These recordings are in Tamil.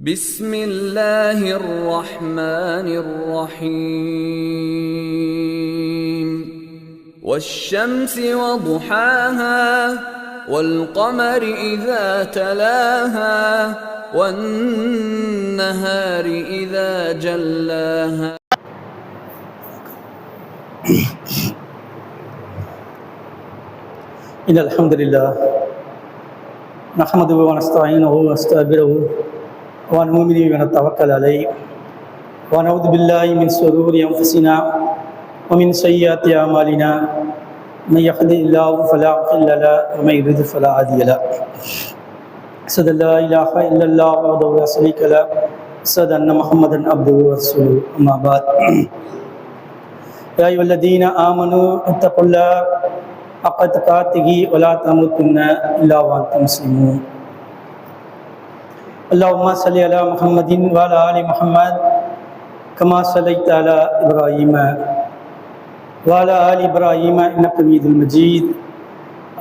بسم الله الرحمن الرحيم والشمس وضحاها والقمر إذا تلاها والنهار إذا جلاها إن الحمد لله نحمده ونستعينه ونستغفره ونؤمن به ونتوكل عليه ونعوذ بالله من شرور أنفسنا ومن سيئات أعمالنا من يهده الله فلا مضل له ومن يضلل فلا هادي له أشهد أن لا إله إلا الله وحده لا شريك له أشهد أن محمدا عبده ورسوله أما بعد يا أيها الذين آمنوا اتقوا الله حق تقاته ولا تموتن إلا وأنتم مسلمون اللهم صل على محمد وعلى آل محمد كما صليت على إبراهيم وعلى آل إبراهيم إنك حميد مجيد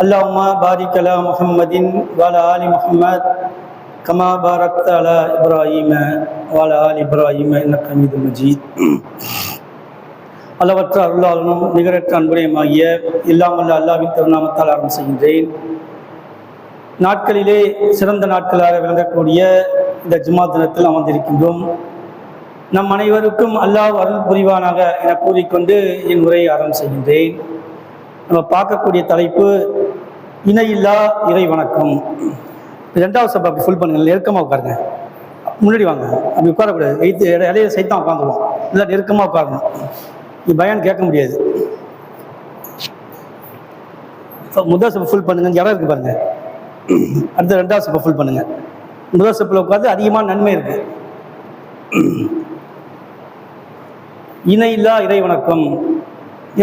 اللهم بارك على محمد وعلى آل محمد كما باركت على إبراهيم وعلى آل إبراهيم إنك حميد مجيد அளவற்ற அருளாளனும் நிகரற்ற அன்புடையமாகிய இல்லாமல்ல அல்லாஹ்வின் திருநாமத்தால் ஆரம்பம் செய்கின்றேன். நாட்களிலே சிறந்த நாட்களாக விளங்கக்கூடிய இந்த ஜும்மா தினத்தில் அமர்ந்திருக்கின்றோம். நம் அனைவருக்கும் அல்லாஹ் அருள் புரிவானாக என கூறிக்கொண்டு என் உரையை ஆரம்பம் செய்கின்றேன். நம்ம பார்க்கக்கூடிய தலைப்பு இணையில்லா இறை வணக்கம். ரெண்டாவது சபை அப்படி ஃபுல் பண்ணுங்க, நெருக்கமாக உட்காருங்க. முன்னாடி வாங்க, அப்படி உட்காரக்கூடாது. இடையில சைத்தான் உட்காந்துருவோம், இல்லை நெருக்கமாக உட்காரணும். பயான் கேட்க முடியாது. முதல் சப்பை ஃபுல் பண்ணுங்க, இடம் இருக்கு பாருங்க. அடுத்த ரெண்டாவது சப்பை ஃபுல் பண்ணுங்க. முதல் சப்பில் உட்காந்து அதிகமான நன்மை இருக்கு. இணையில்லா இறை வணக்கம்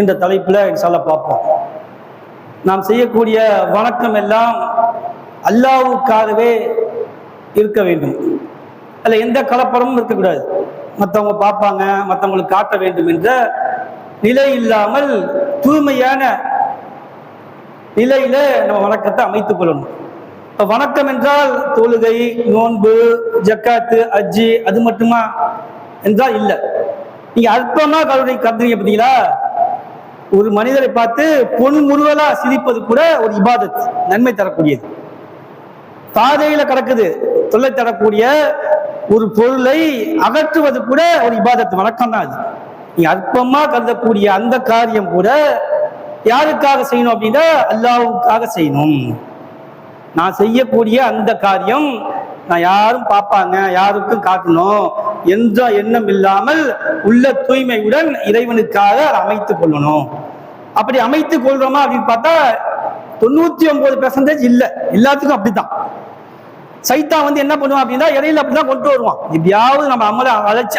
என்ற தலைப்பில் இன்ஷால்லா பார்ப்போம். நாம் செய்யக்கூடிய வணக்கம் எல்லாம் அல்லாஹ்வுக்காகவே இருக்க வேண்டும். அதில் எந்த கலப்படமும் இருக்கக்கூடாது. மற்றவங்க பார்ப்பாங்க, மற்றவங்களுக்கு காட்ட வேண்டும் என்ற நிலை இல்லாமல் தூய்மையான நிலையில நம்ம வணக்கத்தை அமைத்துக் கொள்ளணும். இப்போ வணக்கம் என்றால் தொழுகை, நோன்பு, ஜக்காத்து, ஹஜ்ஜி அது மட்டுமா என்றால் இல்லை. நீங்க அற்பமா கருதுறீங்க பார்த்தீங்களா? ஒரு மனிதரை பார்த்து பொன் முருகலா சிரிப்பது கூட ஒரு இபாதத், நன்மை தரக்கூடியது. பாதையில கிடக்குது தொல்லை தரக்கூடிய ஒரு பொருளை அகற்றுவது கூட ஒரு இபாதத், வணக்கம் தான். அது நீ அற்பமா கருதக்கூடிய அந்த காரியம் கூட யாருக்காக செய்யணும் அப்படின்னா அல்லாஹ்வுக்காக செய்யணும். நான் செய்யக்கூடிய அந்த காரியம் நான் யாரும் பார்ப்பாங்க, யாருக்கும் காட்டணும் என்ற எண்ணம் இல்லாமல் உள்ள தூய்மையுடன் இறைவனுக்காக அமைத்துக் கொள்ளணும். அப்படி அமைத்துக் கொள்றோமா அப்படின்னு பார்த்தா 99% இல்லை. எல்லாத்துக்கும் அப்படித்தான். சைத்தான் என்ன பண்ணுவான் அப்படின்னா இடையில அப்படிதான் கொண்டு வருவான். எப்படியாவது நம்ம அமலை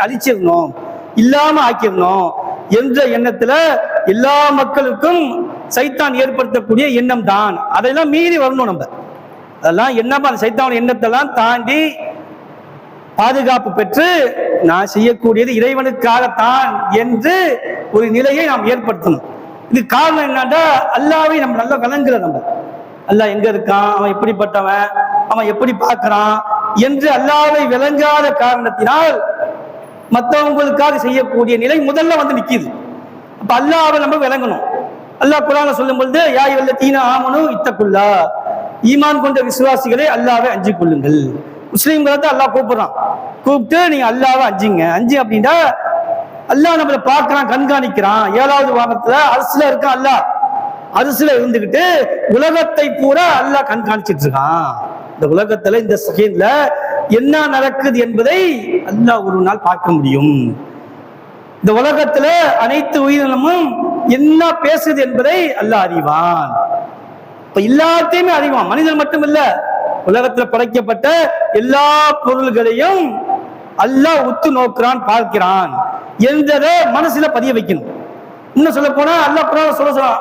அழிச்சிடணும், இல்லாம ஆக்கிடணும் என்ற எண்ணத்துல எல்லா மக்களுக்கும் சைத்தான் ஏற்படுத்தக்கூடிய எண்ணம் தான். அதெல்லாம் மீறி வரணும். நம்ம அதெல்லாம் என்னப்பா அந்த சைத்தான எண்ணத்தெல்லாம் தாண்டி பாதுகாப்பு பெற்று நான் செய்யக்கூடியது இறைவனுக்காகத்தான் என்று ஒரு நிலையை நாம் ஏற்படுத்தணும். இது காரணம் என்னன்னா அல்லாஹ்வை நம்ம நல்லா விளங்குற. நம்ம அல்லாஹ் எங்க இருக்கான், அவன் எப்படிப்பட்டவன், அவன் எப்படி பார்க்கிறான் என்று அல்லாஹ்வை விளங்காத காரணத்தினால் மற்றவங்களுக்காக செய்யக்கூடிய நிலை முதல்ல நிக்குது. அப்ப அல்லாஹ்வை நம்ம விளங்கணும். அல்லாஹ் குர்ஆன்ல சொல்லும் பொழுது யா அய்யுஹல்லதீன ஆமனூ இத்தகுல்லாஹ், ஈமான் கொண்ட விசுவாசிகளே அல்லாஹ்வை அஞ்சிக் கொள்ளுங்கள். முஸ்லீம்களை தான் அல்லாஹ் கூப்பிடுறான். கூப்பிட்டு நீங்க அல்லாஹ்வை அஞ்சுங்க. அஞ்சு அப்படின்னா அல்லாஹ் நம்மளை பார்க்கிறான், கண்காணிக்கிறான். 7வது வானத்துல அரசுல இருக்கான். அல்லாஹ் அரசுல இருந்துகிட்டு உலகத்தை பூரா அல்லாஹ் கண்காணிச்சிட்டு இருக்கான். இந்த உலகத்துல இந்த செகண்ட்ல என்ன நடக்குது என்பதை அல்லாஹ் ஒரு நாள் பார்க்க முடியும். இந்த உலகத்துல அனைத்து உயிரினமும் என்ன பேசுது என்பதை அல்லாஹ் அறிவான். இப்ப எல்லாத்தையுமே அறிவான். மனிதன் மட்டும் இல்ல, உலகத்துல படைக்கப்பட்ட எல்லா பொருள்களையும் அல்லாஹ் உத்து நோக்குறான், பார்க்கிறான் என்றதை மனசுல பதிய வைக்கணும். இன்னும் சொல்ல போனா அல்லாஹ் குர்ஆன்ல சொல்றான்,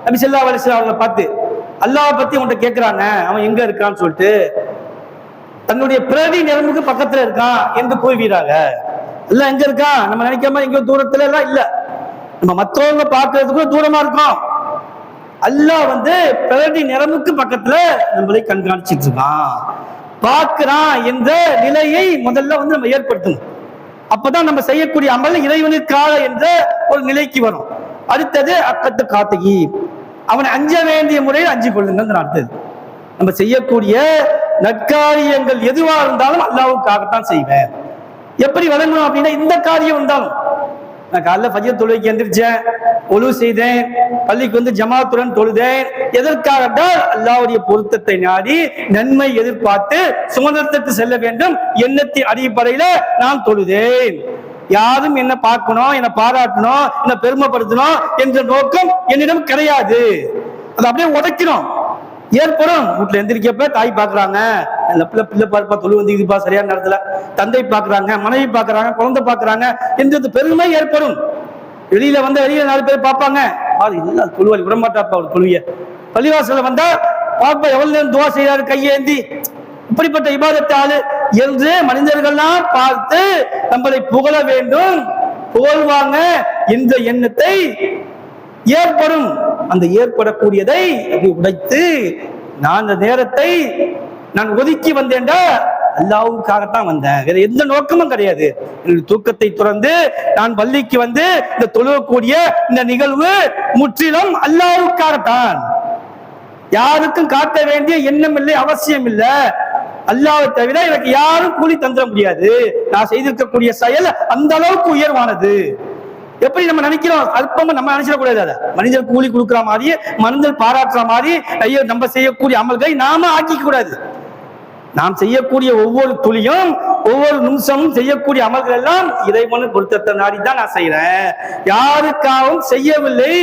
நபி ஸல்லல்லாஹு அலைஹி வஸல்லம் அவங்களை பார்த்து அல்லாஹ் பத்தி உன்கிட்ட கேட்கிறாங்க, அவன் எங்க இருக்கான்னு சொல்லிட்டு தன்னுடைய பிரதி நரம்புக்கு பக்கத்துல இருக்கான் என்று கூறுவீராக. எல்லாம் எங்க இருக்கான் நம்ம நினைக்காம எங்கேயோ தூரத்துல எல்லாம் இல்ல, நம்ம மற்றவங்க பார்க்கறதுக்கும் தூரமா இருக்கோம். அல்லாஹ் பிரதி நரம்புக்கு பக்கத்துல நம்மளை கண்காணிச்சிட்டு இருக்கான். பார்க்கிறான் என்ற நிலையை முதல்ல நம்ம ஏற்படுத்தணும். அப்பதான் நம்ம செய்யக்கூடிய அமல் இறைவனுக்காக என்ற ஒரு நிலைக்கு வரும். அடுத்தது அக்கத்து காத்தகி, அவனை அஞ்ச வேண்டிய முறையில் அஞ்சு கொள்ளுங்கள். அடுத்தது நம்ம செய்யக்கூடிய நற்காரியங்கள் எதுவா இருந்தாலும் அல்லாஹ்வுக்காகத்தான் செய்வேன். எப்படி வழங்கணும் அப்படின்னா, இந்த காரியம் இருந்தாலும் நான் காலைல ஃபஜ்ர் தொழுகைக்கு எந்திரிச்சேன், ஒழு செய்தேன், பள்ளிக்கு ஜமாத்துடன் தொழுதேன். எதற்காக என்றால் அல்லாஹ்வுடைய பொருத்தத்தை நாடி நன்மை எதிர்பார்த்து சுமந்தத்துக்கு செல்ல வேண்டும் எண்ணத்தின் அடிப்படையில நான் தொழுதேன். யாரும் என்ன பார்க்கணும், என்ன பாராட்டணும், என்ன பெருமைப்படுத்தணும் என்ற நோக்கம் என்னிடம் கிடையாது. அதை அப்படியே உடைக்கணும். ஏற்படும். வீட்டுல எந்திரிக்கப்ப தாய் பாக்குறாங்க, பிள்ளை பார்ப்பா, தொழு வந்துப்பா சரியான நேரத்துல, தந்தை பாக்குறாங்க, மனைவி பாக்குறாங்க, குழந்தை பாக்குறாங்க என்றது பெருமை ஏற்படும். வெளியில வெளியில 4 பேர் பார்ப்பாங்க, தொழுவாளி விடமாட்டாப்பா ஒரு தொழுவிய. பள்ளிவாசல வந்தா பாப்பா எவ்வளவு நேரம் துவா செய்யறாரு கையேந்தி, இப்படிப்பட்ட இபாதத்து ஆளு என்று மனிதர்கள்லாம் பார்த்து நம்மளை புகழ வேண்டும், புகழ்வாங்க என்ற எண்ணத்தை ஏற்படும். அந்த ஏற்படக்கூடியதை அப்படி உடைத்து, நான் அந்த நேரத்தை நான் ஒதுக்கி வந்தேன்டா அல்லாஹ்வுக்காகத்தான் வந்தேன், வேற எந்த நோக்கமும் கிடையாது. தூக்கத்தை துறந்து நான் பள்ளிக்கு இந்த தொழுவக்கூடிய இந்த நிகழ்வு முற்றிலும் அல்லாஹ்வுக்காகத்தான். யாருக்கும் காட்ட வேண்டிய எண்ணம் இல்லை, அவசியம் இல்லை. அல்லாஹ்வை தவிர எனக்கு யாரும் கூலி தந்துட முடியாது. நான் செய்திருக்கக்கூடிய செயல் அந்த அளவுக்கு உயர்வானது. எப்படி நம்ம நினைக்கிறோம், அல்பமா நம்ம நினைச்சிடக்கூடாது. அதை மனிதர் கூலி கொடுக்குற மாதிரி, மனிதர் பாராட்டுற மாதிரி நம்ம செய்யக்கூடிய அமல்களை நாம ஆக்கிக்க கூடாது. நாம் செய்யக்கூடிய ஒவ்வொரு துளியும், ஒவ்வொரு நிமிஷமும் செய்யக்கூடிய அமல்கள் எல்லாம் இறைவன் பொருத்தத்தை நாடிதான் நான் செய்யறேன், யாருக்காகவும் செய்யவில்லை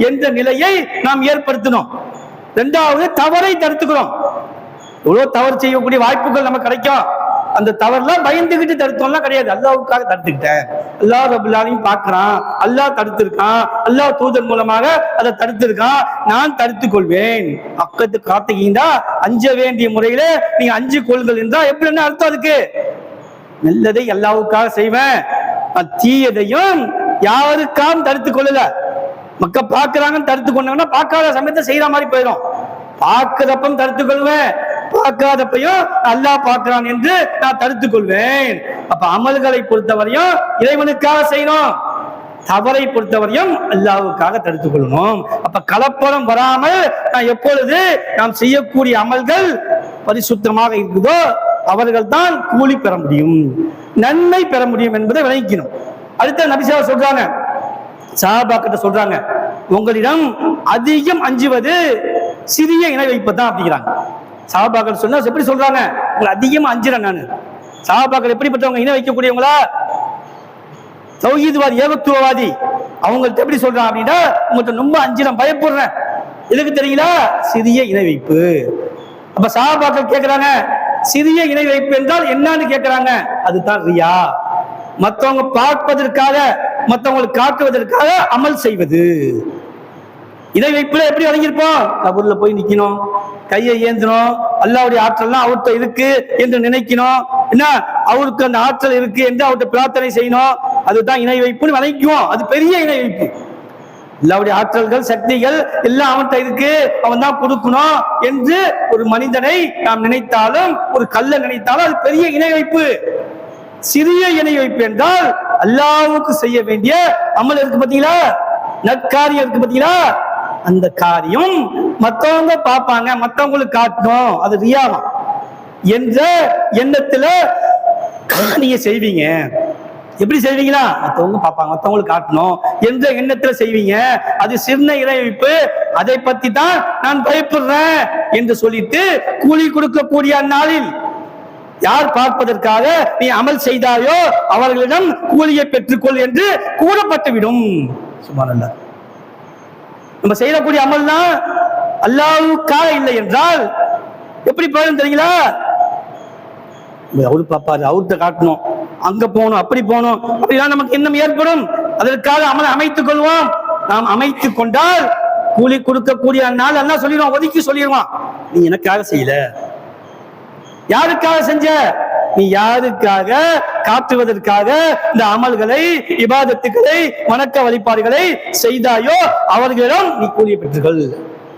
என்ற நிலையை நாம் ஏற்படுத்தணும். 2வது, தவறை தடுத்துக்கிறோம். எவ்வளவு தவறு செய்யக்கூடிய வாய்ப்புகள் நமக்கு கிடைக்கும், அந்த தவறுலாம் பயந்துகிட்டு தடுத்தோம்லாம் கிடையாது. அல்லாஹ்வுக்காக தடுத்துக்கிட்டேன், அல்லாஹ் ரப்பல் ஆலமீன் பார்க்கிறான், அல்லாஹ் தடுத்திருக்கான், அல்லாஹ் தூதர் மூலமாக அதை தடுத்திருக்கான், நான் தடுத்துக் கொள்வேன். அக்கத்து காத்தீங்கன்னா அஞ்ச வேண்டிய முறையில நீங்க அஞ்சு கொள்கள் என்றா எப்படி என்ன அர்த்தம்? அதுக்கு நல்லதை அல்லாஹ்வுக்காக செய்வேன், தீயதையும் யாருக்காகவும் தடுத்துக் கொள்ளல. மக்கள் பார்க்கிறாங்கன்னு தடுத்து கொண்டாங்கன்னா பார்க்காத சமயத்தை செய்யற மாதிரி போயிடும். பார்க்கிறப்பம் தடுத்துக் கொள்வேன், பார்க்காதப்பையும் அல்லாஹ் பார்க்கிறான் என்று நான் தடுத்துக் கொள்வேன். அப்ப அமல்களை பொறுத்தவரையும் இறைவனுக்காக செய்யணும், தவறை பொறுத்தவரையும் அல்லாஹ்வுக்காக தடுத்துக் கொள்ளணும். அப்ப கலப்படம் வராமல் நான் எப்பொழுது நாம் செய்யக்கூடிய அமல்கள் பரிசுத்தமாக இருக்குதோ அவர்கள் தான் கூலி பெற முடியும், நன்மை பெற முடியும் என்பதை விளங்கிக்கணும். அடுத்த நபி ஸல்லல்லாஹு அலைஹி வஸல்லம் சொல்றாங்க, சஹாபாக்கிட்ட சொல்றாங்க, உங்களிடம் அதிகம் அஞ்சுவது சிறிய இணை வைப்பதான் அப்படிங்கிறாங்க. சஹாபாக்கள் சொன்னா எப்படி சொல்றாங்க, உங்களை அதிகமா அஞ்சுறேன் நான். சஹாபாக்கள் எப்படிப்பட்டவங்க? இணை வைக்கக்கூடியவங்களா, தௌஹீத்வாதி, ஏகத்துவவாதி. அவங்கள்ட்ட எப்படி சொல்றாங்க அப்படின்னா, உங்கள்கிட்ட ரொம்ப அஞ்சுறேன், பயப்படுறேன். எதுக்கு தெரியுங்களா? சிறிய இணை வைப்பு. அப்ப சஹாபாக்கள் கேட்கிறாங்க, சிறிய இணை வைப்பு என்றால் என்னன்னு கேட்கிறாங்க. அதுதான் ரியா, மற்றவங்க பார்ப்பதற்காக, மற்றவங்களுக்கு காட்டுவதற்காக அமல் செய்வது. இணை வைப்புல எப்படி வழங்கியிருப்போம்? கபூர்ல போய் நிக்கணும், கையை ஏந்தணும், அல்லாஹ்வுடைய ஆற்றல்லாம் அவர்கிட்ட இருக்கு என்று நினைக்கணும், என்ன அவருக்கு அந்த ஆற்றல் இருக்கு என்று அவர்கிட்ட பிரார்த்தனை செய்யணும். அதுதான் இணை வைப்புன்னு வழங்கிக்குவோம். அது பெரிய இணை வைப்பு. அல்லாஹ்வுடைய ஆற்றல்கள், சக்திகள் எல்லாம் அவன்கிட்ட இருக்கு, அவன் தான் கொடுக்கணும் என்று ஒரு மனிதனை நாம் நினைத்தாலும், ஒரு கல்லை நினைத்தாலும் அது பெரிய இணை வைப்பு. சிறிய இணை வைப்பு என்றால் அல்லாஹ்வுக்கு செய்ய வேண்டிய அமல் இருக்கு பாத்தீங்களா, நற்காரியம் இருக்கு பாத்தீங்களா, அந்த காரியம் மற்றவங்க பார்ப்பாங்க, மற்றவங்களுக்கு காட்டணும், அது ரியாவம் என்ற எண்ணத்துல நீங்க செய்வீங்க. எப்படி செய்வீங்களா? மற்றவங்க பார்ப்பாங்க, மற்றவங்களுக்கு காட்டணும் என்ற எண்ணத்துல செய்வீங்க. அது சின்ன இணை வைப்பு. அதை பத்தி தான் நான் பயப்படுறேன் என்று சொல்லிட்டு கூலி கொடுக்கக்கூடிய அந்நாளில் யார் பார்ப்பதற்காக நீ அமல் செய்தாயோ அவர்களிடம் கூலியை பெற்றுக்கொள் என்று கூறப்பட்டுவிடும். சுப்ஹானல்லாஹ். நம்ம செய்யக்கூடிய அமல் தான் அல்லாஹ்வுக்காக இல்லை என்றால் எப்படி போயிடும் தெரியுங்களா? அவரு பாப்பாரு, அவர்கிட்ட காட்டணும், அங்க போகணும், அப்படி போகணும், அப்படிலாம் நமக்கு எண்ணம் ஏற்படும். அதற்காக அமலை அமைத்துக் கொள்வோம். நாம் அமைத்துக் கொண்டால் கூலி கொடுக்கக்கூடிய நாள் எல்லாம் சொல்லிடுவான், ஒதுக்கி சொல்லிடுவான், நீ எனக்காக செய்யல. யாருக்காக செஞ்ச? நீ யாருக்காக காட்டுவதற்காக இந்த அமல்களை, இபாதத்துக்களை, வணக்க வழிபாடுகளை செய்தாயோ அவர்களிடம் நீ கூலியை பெற்றுகள்.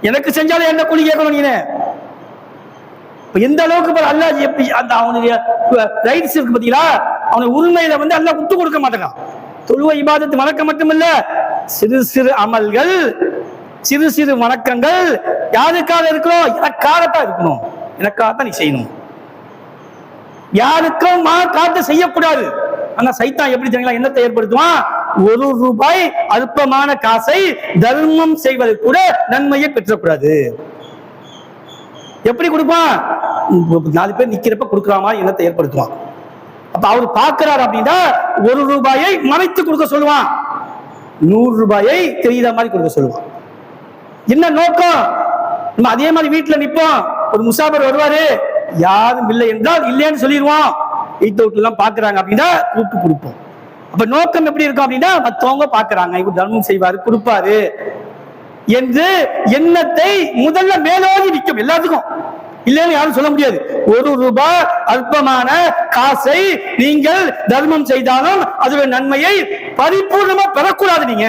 எனக்கு செஞ்சாலும் என்ன கூலி கேட்கணும்? நீ எந்த அளவுக்கு அல்லாஹ் எப்படி அந்த அவனுடைய ரைட்ஸ் இருக்கு பாத்தீங்களா, அவனுடைய உரிமையில அல்லாஹ் விட்டு கொடுக்க மாட்டான். தொழுவை இபாதத்து வணக்கம் மட்டுமில்ல, சிறு சிறு அமல்கள், சிறு சிறு வணக்கங்கள் யாருக்காக இருக்கணும்? எனக்காகத்தான் இருக்கணும், எனக்காகத்தான் நீ செய்யணும். யாருக்கும் காட்ட செய்யக்கூடாது. ஆனா சைத்தான் எப்படி தெரியுங்களா என்னத்தை ஏற்படுத்துவான்? ₹1 அல்பமான காசை தர்மம் செய்வது கூட நன்மையை பெற்றக்கூடாது. எப்படி கொடுப்பான்? 4 பேர் நிக்கிறப்ப கொடுக்கிற மாதிரி எண்ணத்தை ஏற்படுத்துவான். அப்ப அவர் பார்க்கிறார் அப்படின்னா ₹1 மறைத்து கொடுக்க சொல்லுவான், ₹100 தெரியாத மாதிரி கொடுக்க சொல்லுவான். என்ன நோக்கம்? நம்ம அதே மாதிரி வீட்டுல நிப்போம், ஒரு முசாபர் வருவாரு, யாரும் இல்லை என்றால் இல்லைன்னு சொல்லிடுவோம். எல்லாம் பாக்குறாங்க அப்படின்னா கூப்பிட்டு கொடுப்போம். அப்ப நோக்கம் எப்படி இருக்கும் அப்படின்னா, மத்தவங்க பாக்குறாங்க, இவர் தர்மம் செய்வாரு, கொடுப்பாரு என்று எண்ணத்தை முதல்ல மேலோகி நிற்கும் எல்லாத்துக்கும். இல்லைன்னு யாரும் சொல்ல முடியாது. ₹1 அல்பமான காசை நீங்கள் தர்மம் செய்தாலும் அதுவே நன்மையை பரிபூர்ணமா பெறக்கூடாது. நீங்க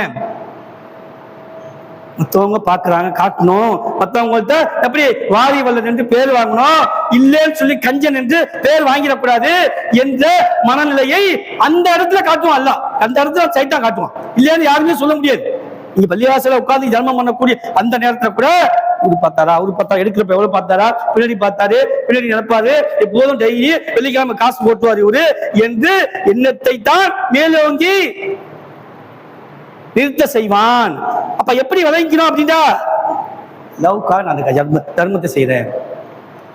மத்தவங்க பாக்குறாங்க, காட்டணும், மத்தவங்கள்ட்ட எப்படி வாரி வல்லன் என்று பேர் வாங்கணும், இல்லைன்னு சொல்லி கஞ்சன் என்று பேர் வாங்கிடக்கூடாது என்ற மனநிலையை அந்த இடத்துல காட்டுவான் அல்ல. அந்த இடத்துல சைத்தான் காட்டுவான். இல்லைன்னு யாருமே சொல்ல முடியாது. நீங்க பள்ளிவாசல உட்கார்ந்து தர்மம் பண்ணக்கூடிய அந்த நேரத்துல கூட இவரு பார்த்தாரா, அவரு பார்த்தா, எடுக்கிறப்ப எவ்வளவு பார்த்தாரா, பின்னாடி பார்த்தாரு, பின்னாடி நினைப்பாரு, எப்போதும் டெய்லி வெள்ளிக்கிழமை காசு போட்டுவார் இவரு என்று எண்ணத்தை தான் மேலோங்கி நிறுத்த செய்வான். அப்ப எப்படி விளங்கிக்கணும் அப்படின்னா, லவ்கா நான் தர்மத்தை செய்யறேன்,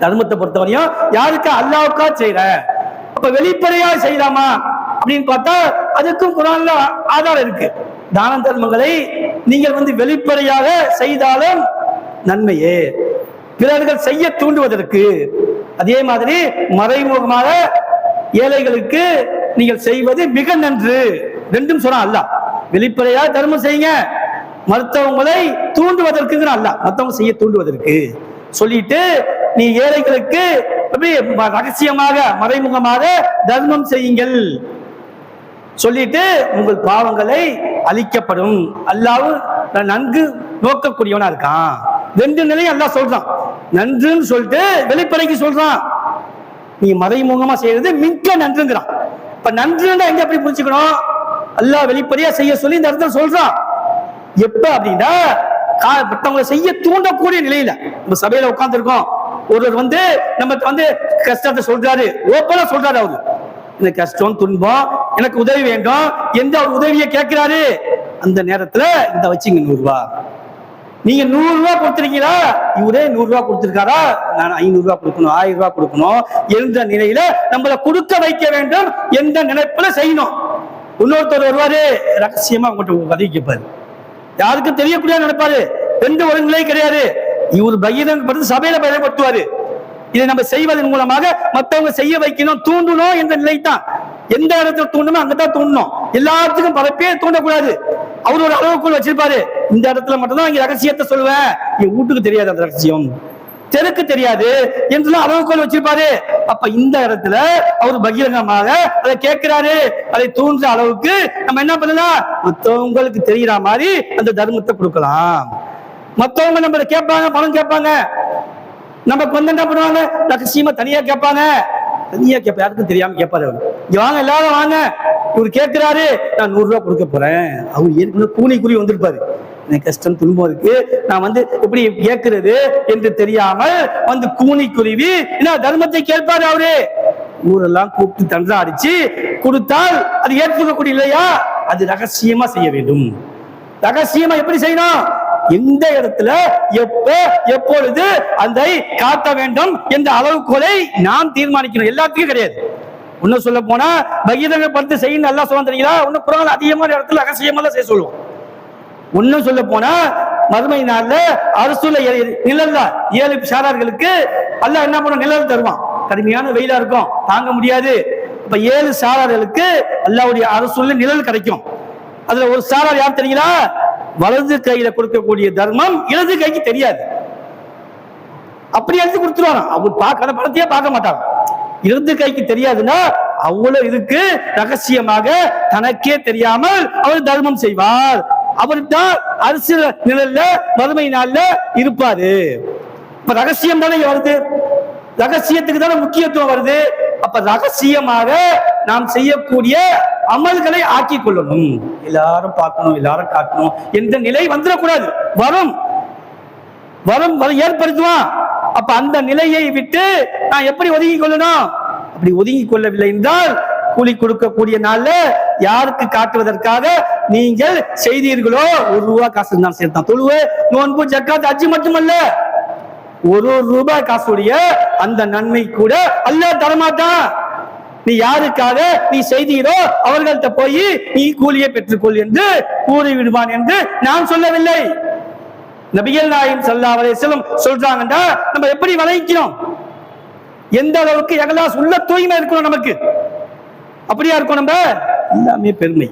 தர்மத்தை பொறுத்தவரையும் யாருக்கா அல்லாவுக்கா செய்யறேன். அப்ப வெளிப்படையா செய்யலாமா அப்படின்னு பார்த்தா அதுக்கும் குர்ஆன்ல ஆதாரம் இருக்கு. தான தர்மங்களை நீங்கள் வெளிப்படையாக செய்தாலும் நன்மையே, பிறர்கள் செய்ய தூண்டுவதற்கு. அதே மாதிரி மறைமுகமாக ஏழைகளுக்கு நீங்கள் செய்வது மிக நன்று. ரெண்டும் சொன்னா அல்லாஹ். வெளிப்படையாக தர்மம் செய்யுங்க, மற்றவங்களை தூண்டுவதற்கு அல்ல, மற்றவங்க செய்ய தூண்டுவதற்கு சொல்லிட்டு நீ ஏழைகளுக்கு ரகசியமாக மறைமுகமாக தர்மம் செய்யுங்கள் சொல்லிட்டு உங்கள் பாவங்களை அழிக்கப்படும். அல்லாஹ் நன்கு நோக்கக்கூடியவனா இருக்கான். 2 நிலையும் அல்லாஹ் சொல்றான். நன்றுன்னு சொல்லிட்டு வெளிப்படைக்கு சொல்றான், நீ மறைமுகமா செய்யறது மிக்க நன்றுங்கிறான். இப்ப நன்றுன்னா எங்க எப்படி புரிஞ்சுக்கணும்? அல்லாஹ் வெளிப்படையா செய்ய சொல்லி இந்த இடத்துல சொல்றான். எப்ப அப்படின்னா மற்றவங்களை செய்ய தூண்டக்கூடிய நிலையில. நம்ம சபையில உட்கார்ந்து இருக்கோம், ஒருவர் நம்ம கஷ்டத்தை சொல்றாரு, ஓப்பனா சொல்றாரு, அவரு எனக்கு கஷ்டம் துன்பம், எனக்கு உதவி வேண்டும் எந்த அவர் உதவியை கேட்கிறாரு. அந்த நேரத்துல இந்த வச்சுங்க ₹100, நீங்க ₹100 கொடுத்திருக்கீங்களா, இவரே ₹100 கொடுத்திருக்காரா, நான் ₹500 கொடுக்கணும், ₹1000 கொடுக்கணும் என்ற நிலையில நம்மளை கொடுக்க வைக்க வேண்டும் என்ற நினைப்புல செய்யணும். இன்னொருத்தர் வருவாரு, ரகசியமா உங்கள்கிட்ட உதவி கேட்பாரு, யாருக்கும் தெரியக்கூடிய நினைப்பாரு. 2 ஒழுங்குலே கிடையாது. இவர் பகிரங்கப்படுத்தி சபையில பயன்படுத்துவாரு. இதை நம்ம செய்வதன் மூலமாக மற்றவங்க செய்ய வைக்கணும், தூண்டணும் என்ற நிலை தான். எந்த இடத்துல தூண்டணும் அங்கதான் தூண்டணும், எல்லாத்துக்கும் பரப்பே தூண்டக்கூடாது. அவர் ஒரு அளவுக்குள் வச்சிருப்பாரு, இந்த இடத்துல மட்டும்தான் இங்க ரகசியத்தை சொல்லுவேன், என் வீட்டுக்கு தெரியாது அந்த ரகசியம், தெருக்கு தெரியாது என்று அளவுக்குள் வச்சிருப்பாரு. அப்ப இந்த இடத்துல அவர் பகிரங்கமாக அதை கேட்கிறாரு, அதை தூண்டுற அளவுக்கு நம்ம என்ன பண்ணலாம், மற்றவங்களுக்கு தெரிகிற மாதிரி அந்த தர்மத்தை கொடுக்கலாம். மற்றவங்க நம்ம கேட்பாங்க, பணம் கேட்பாங்க, நமக்கு என்ன பண்ணுவாங்க, ரகசியமா தனியா கேட்பாங்க. தனியா கேட்ப யாருக்கும் தெரியாம கேட்பாரு. வாங்க எல்லாரும் வாங்க, இவர் கேட்கிறாரு, நான் ₹100 கொடுக்க போறேன். அவர் ஏற்கனவே கூனி வந்திருப்பாரு, எனக்கு கஷ்டம் துன்பம் இருக்கு, நான் எப்படி கேட்கிறது என்று தெரியாமல் கூனி குருவி என்ன தர்மத்தை கேட்பாரு. அவரு ஊரெல்லாம் கூப்பிட்டு தண்டா அடிச்சு கொடுத்தால் அது ஏற்றுக்கக்கூடிய இல்லையா? அது ரகசியமா செய்ய வேண்டும். ரகசியமா எப்படி செய்யணும், எந்த இடத்துல எப்பொழுது அதை காட்ட வேண்டும் என்ற அளவுகோலை நாம் தீர்மானிக்கணும். எல்லாத்துக்கும் கிடையாது. இன்னும் சொல்ல போனா பகிரங்கப்படுத்தி செய்யணும் நல்லா சொல்ல தெரியுங்களா? இன்னும் குர்ஆன்ல அதிகமான இடத்துல ரகசியமா தான் செய்ய சொல்லுவோம். இன்னும் சொல்ல போனா மறுமை நாள்ல அரசுல நிழல்ல 7 சாரார்களுக்கு அல்லாஹ் என்ன பண்ண நிழல் தருவான். கடுமையான வெயிலா இருக்கும், தாங்க முடியாது. இப்ப 7 சாரார்களுக்கு அல்லாஹ்வுடைய அரசுல நிழல் கிடைக்கும். அதுல ஒரு சாரார் யார் தெரியுங்களா? வலது கையில கொடுக்கக்கூடிய தர்மம் இடது கைக்கு தெரியாது, அப்படி எடுத்து கொடுத்துருவாங்க. அவர் பார்க்க படத்தையே பார்க்க மாட்டாங்க. இடது கைக்கு தெரியாதுன்னா அவ்வளவு இதுக்கு ரகசியமாக தனக்கே தெரியாமல் அவர் தர்மம் செய்வார். அவர் தான் அரசியல் நிழல்ல மறுமை நாள்ல இருப்பாரு. இப்ப ரகசியம் தானே வருது, ரகசியத்துக்கு தானே முக்கியத்துவம் வருது. அப்ப ரகசியமாக நாம் செய்யக்கூடிய அமல்களை ஆக்கி கொள்ளணும். எல்லாரும் பார்க்கணும், எல்லாரும் காட்டணும் என்ற நிலை வந்துடக்கூடாது. வரும் வரும் ஏற்படுத்துவான். அப்ப அந்த நிலையை விட்டு நான் எப்படி ஒதுங்கி கொள்ளணும்? அப்படி ஒதுங்கி கொள்ளவில்லை என்றால் கூலி கொடுக்கக்கூடிய நாள்ல யாருக்கு காட்டுவதற்காக நீங்கள் செய்தீர்களோ, ₹1 காசு இருந்தாலும் சேர்த்தான். தொழுவு, நோன்பு, ஜக்காத், ஹஜ் மட்டுமல்ல, ₹1 காசுடைய அந்த நன்மை கூட அல்லாஹ் தரமாட்டான். நீ யாருக்காக நீ செய்தீரோ அவர்கள்ட்ட போய் நீ கூலியை பெற்றுக்கொள் என்று கூறி விடுவான் என்று நான் சொல்லவில்லை. நபிகள் நாயகம் ஸல்லல்லாஹு அலைஹி வஸல்லம் சொல்றாங்கன்னா நம்ம எப்படி வளைக்கிறோம், எந்த அளவுக்கு இஹ்லாஸ் உள்ள தூய்மை இருக்கணும் நமக்கு. அப்படியா இருக்கும்? நம்ம எல்லாமே பெருமை,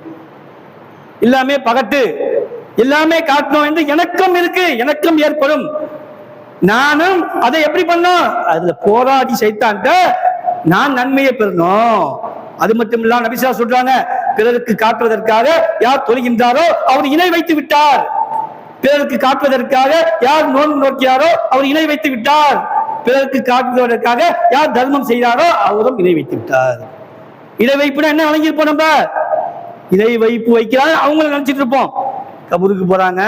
எல்லாமே பகட்டு, எல்லாமே காட்டணும் என்று எனக்கும் இருக்கு, எனக்கும் ஏற்படும். நானும் அதை எப்படி பண்ணோம்? அதுல போராடி சைத்தான்ட்ட நான் நன்மையை பெறணும். அது மட்டும் இல்ல, நபி ஸல்லல்லாஹு அலைஹி வஸல்லம் சொல்றாங்க, பிறருக்கு காட்டுவதற்காக யார் தொழுகின்றாரோ அவர் இணை வைத்து விட்டார். பிறருக்கு காட்டுவதற்காக யார் நோன்பு நோக்கியாரோ அவர் இணை வைத்து விட்டார். பிறருக்கு காட்டுவதற்காக யார் தர்மம் செய்கிறாரோ அவரும் இணை வைத்து விட்டார். இணை வைப்புனா என்ன வழங்கியிருப்போம்? நம்ம இணை வைப்பு வைக்கிறாங்க அவங்களும் நினைச்சிட்டு இருப்போம். கபூருக்கு போறாங்க,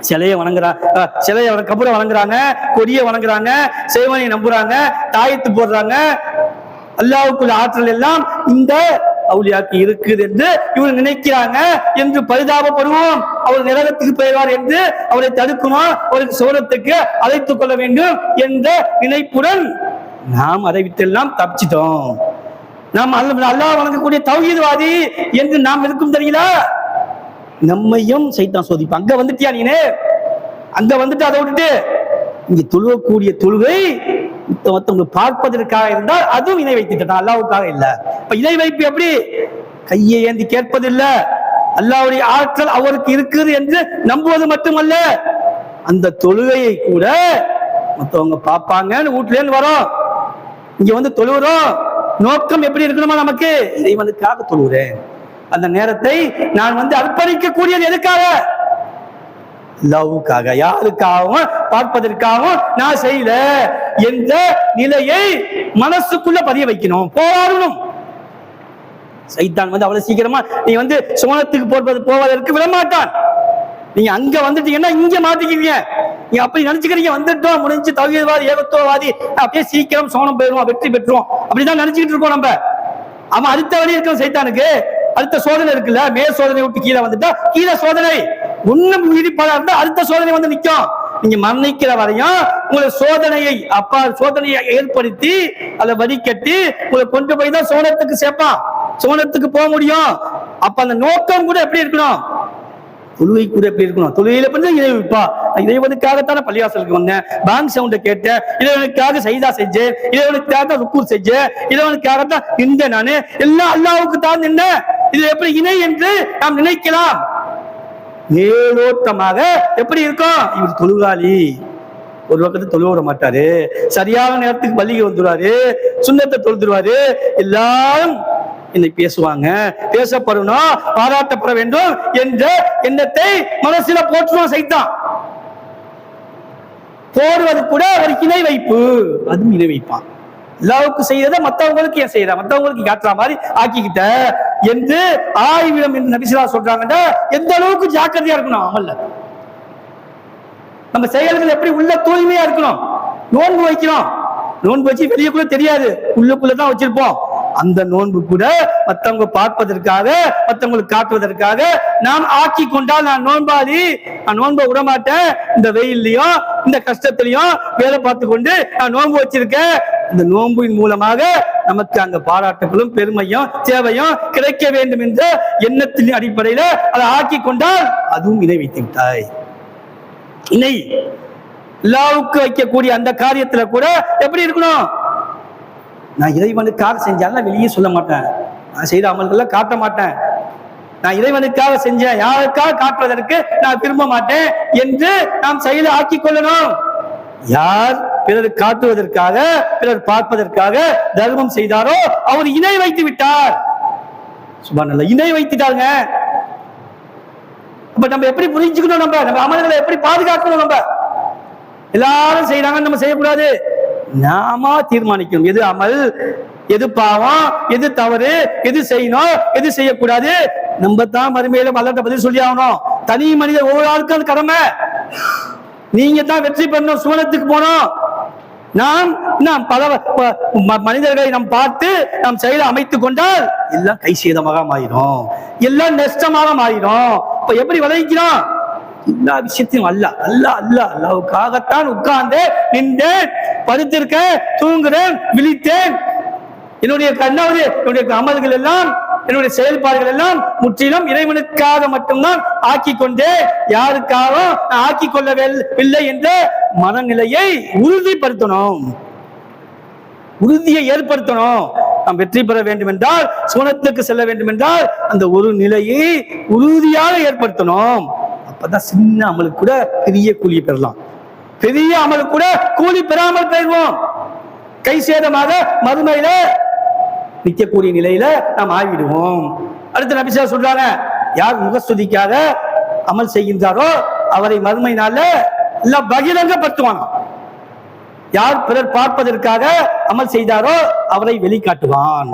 சிலையை வணங்குறாங்க, கபூரை வணங்குறாங்க, கொடியை வணங்குறாங்க, சேவனை நம்புறாங்க, தாயத்து போடுறாங்க. அல்லாஹ்வுக்குள்ள ஆற்றல் எல்லாம் இந்த அவுலியாக்கு இருக்குது என்று இவர் நினைக்கிறாங்க என்று பரிதாபப்படுவோம். அவர் நரகத்துக்கு போய்வார் என்று அவரை தடுக்கணும், அவருக்கு சோரத்துக்கு அழைத்துக் கொள்ள வேண்டும் என்ற நினைப்புடன் நாம் அதை விட்டெல்லாம் தப்பிச்சிட்டோம். நாம் அல்லாஹ் வணங்கக்கூடிய தௌஹீத்வாதி என்று நாம் இருக்கும் தெரியுங்களா? நம்மையும் சைத்தான் சோதிப்பான். அங்க வந்துட்டியா நீனு, அங்க வந்துட்டு அதை விட்டுட்டு இங்க தொழுவக்கூடிய தொழுகை மற்றவங்க பார்ப்பதற்காக இருந்தால் அதுவும் இணை வைத்துட்டான், அல்லாஹ்வுக்காக இல்ல. இப்ப இணை வைப்பு எப்படி? கையை ஏந்தி கேட்பதில்லை, அல்லாஹ்வுடைய ஆற்றல் அவருக்கு இருக்குது என்று நம்புவது மட்டுமல்ல, அந்த தொழுகையை கூட மற்றவங்க பார்ப்பாங்கன்னு வீட்டுல இருந்து வரோம், இங்க வந்து தொழுகிறோம். நோக்கம் எப்படி இருக்கணுமா? நமக்கு இறைவனுக்காக தொழுகிறேன், அந்த நேரத்தை நான் வந்து அர்ப்பணிக்க கூடியது எதுக்காக? அல்லாஹ்வுக்காக, யாருக்காகவும் பார்ப்பதற்காகவும் நான் செய்யல என்ற நிலையை மனசுக்குள்ள பதிய வைக்கணும், போராடணும். சைத்தான் வந்து அவ்வளவு சீக்கிரமா நீ வந்து சோனத்துக்கு போவதற்கு விடமாட்டான். நீங்க அங்க வந்துட்டீங்கன்னா இங்க மாட்டிக்கிறீங்க. நீங்க அப்படி நினைச்சுக்கிறீங்க, வந்துட்டோம் முடிஞ்சு தௌஹீத்வாதி ஏகத்துவவாதி அப்படியே சீக்கிரம் சோனம் போயிடுவோம், வெற்றி பெற்றுவோம், அப்படிதான் நினைச்சுக்கிட்டு இருக்கோம் நம்ம. அவன் அடுத்த வழி இருக்கிற சைத்தானுக்கு அடுத்த சோதனை இருக்குல்ல, மேல் சோதனை விட்டு கீழே வந்துட்டா கீழே சோதனை ஒண்ணும் இடிப்பதா இருந்தா அடுத்த சோதனை வந்து நிற்கும். நீங்க மரணிக்கிற வரையும் உங்களை சோதனையை ஏற்படுத்தி அதை வடிகட்டி உங்களை கொண்டு போய் தான் சோனத்துக்கு சேர்ப்பான், சோனத்துக்கு போக முடியும். அப்ப அந்த நோக்கம் கூட எப்படி இருக்கணும்? தொழுகை கூட எப்படி இருக்கணும்? தொழுகையில பண்ணி இறைவா, இறைவனுக்காகத்தானே பள்ளிவாசலுக்கு வந்தேன், பேங்க் சவுண்ட கேட்டேன், இறைவனுக்காக சைதா செஞ்சேன், இறைவனுக்காக ருக்கூர் செஞ்சேன், இறைவனுக்காகத்தான் நின்றேன், நானு எல்லாம் அல்லாஹ்வுக்கு தான் நின்றேன். இது எப்படி இணை என்று நாம் நினைக்கலாம்? மேலோட்டமாக எப்படி இருக்கும்? இவர் தொழுகாளி, ஒரு பக்கத்து தொழுவ விட மாட்டாரு, சரியான நேரத்துக்கு பள்ளிக்கு வந்துடுவாரு, சுன்னத்தை தொழுதுருவாரு, எல்லாரும் என்னை பேசுவாங்க, பேசப்படணும், பாராட்டப்பட வேண்டும் என்ற எண்ணத்தை மனசுல போற்றுவான் சைத்தான். போடுவது கூட ஒரு இணை வைப்பு, அதுவும் இணை வைப்பான். அல்லாஹ்வுக்கு செய்யறத மத்தவங்களுக்கு ஏன் செய்யற, மத்தவங்களுக்கு காட்டுற மாதிரி ஆக்கிக்கிட்ட என்று ஆய்விடம் என்று நபி ஸல்லல்லாஹு அலைஹி வஸல்லம் சொல்றாங்கன்னா எந்த அளவுக்கு ஜாக்கிரதையா இருக்கணும் அமல்ல. நம்ம செயல்கள் எப்படி உள்ள தூய்மையா இருக்கணும். நோன்பு வைக்கிறோம், நோன்பு வச்சு வெளியக்குள்ள தெரியாது, உள்ளுக்குள்ளதான் வச்சிருப்போம். அந்த நோன்பு கூட மற்றவங்க பார்ப்பதற்காக, மற்றவங்களுக்கு காட்டுவதற்காக நாம் ஆக்கி கொண்டால் நான் நோன்பாளி, நான் நோன்பை விட மாட்டேன், இந்த வெயிலையும் இந்த கஷ்டத்திலையும் வேலை பார்த்து கொண்டு நான் நோன்பு வச்சிருக்கேன். இந்த நோன்பின் மூலமாக நமக்கு அங்க பாராட்டுகளும் பெருமையும் சேவையும் கிடைக்க வேண்டும் என்ற எண்ணத்தின் அடிப்படையில அதை ஆக்கி கொண்டால் அதுவும் இணை வைத்து விட்டாய். இணை அல்லாஹ்வுக்கு வைக்கக்கூடிய அந்த காரியத்துல கூட எப்படி இருக்கணும்? நான் இறைவனுக்காக செஞ்சாலும் வெளியே சொல்ல மாட்டேன், நான் செய்த அமல்களை காட்ட மாட்டேன், நான் இறைவனுக்காக செஞ்சேன், யாருக்காக காட்டுவதற்கு நான் விரும்ப மாட்டேன் என்று நாம் செயலை ஆக்கி கொள்ளணும். யார் பிறர் காட்டுவதற்காக, பிறர் பார்ப்பதற்காக தர்மம் செய்தாரோ அவர் இணை வைத்து விட்டார். சுப்ஹானல்லாஹ், இணை வைத்துட்டாங்க. அப்ப நம்ம எப்படி புரிஞ்சுக்கணும்? நம்ம அமல்களை எப்படி பாதுகாக்கணும்? நம்ம எல்லாரும் செய்யறாங்க, நம்ம செய்யக்கூடாது. நாம தீர்மானிக்கணும். எது அமல், எது பாவம், எது தவறு, எது செய்யணும், எது செய்யக்கூடாது. நம்ம தான் மறுமையில அல்லாஹ்ட்ட பதில் சொல்லி ஆகணும். தனி மனிதர் ஒவ்வொரு ஆளுக்கும் அது கடமை. நீங்க தான் வெற்றி பெறணும், சுவனத்துக்கு போனோம். நாம் பல மனிதர்களை நாம் பார்த்து நாம் செயலை அமைத்துக் கொண்டால் எல்லாம் கை சேதமாக மாறிடும், எல்லாம் நஷ்டமாக மாறிடும். இப்ப எப்படி விளைவிக்கிறோம்? எல்லா விஷயத்தையும் அல்லாஹ்வுக்காகத்தான் உட்கார்ந்து நின்றேன், படுத்திருக்கேன், தூங்குறேன், விழித்தேன். என்னுடைய அமல்கள் எல்லாம், என்னுடைய செயல்பாடுகள் எல்லாம் முற்றிலும் இறைவனுக்காக மட்டும்தான் ஆக்கிக் கொண்டே, யாருக்காக ஆக்கிக் கொள்ளவில்லை என்ற மனநிலையை உறுதிப்படுத்தணும், உறுதியை ஏற்படுத்தணும். நாம் வெற்றி பெற வேண்டும் என்றால், சுவனத்துக்கு செல்ல வேண்டும் என்றால் அந்த ஒரு நிலையை உறுதியாக ஏற்படுத்தணும். அப்பதான் சின்ன அமலுக்கு கூட பெரிய கூலி பெறலாம், பெரிய அமலுக்கு கூட கூலி பெறாமல் போயிடுவோம். கை சேதமாக மறுமையில நிற்கக்கூடிய நிலையில நாம் ஆகிவிடுவோம். அடுத்து நபி ஸல்லல்லாஹு அலைஹி வஸல்லம் சொல்றாங்க, யார் முகஸ்துதிக்காக அமல் செய்கின்றாரோ அவரை மறுமை நாள்ல எல்லாம் பகிரங்கப்படுத்துவாங்க. யார் பிறர் பார்ப்பதற்காக அமல் செய்தாரோ அவரை வெளிக்காட்டுவான்.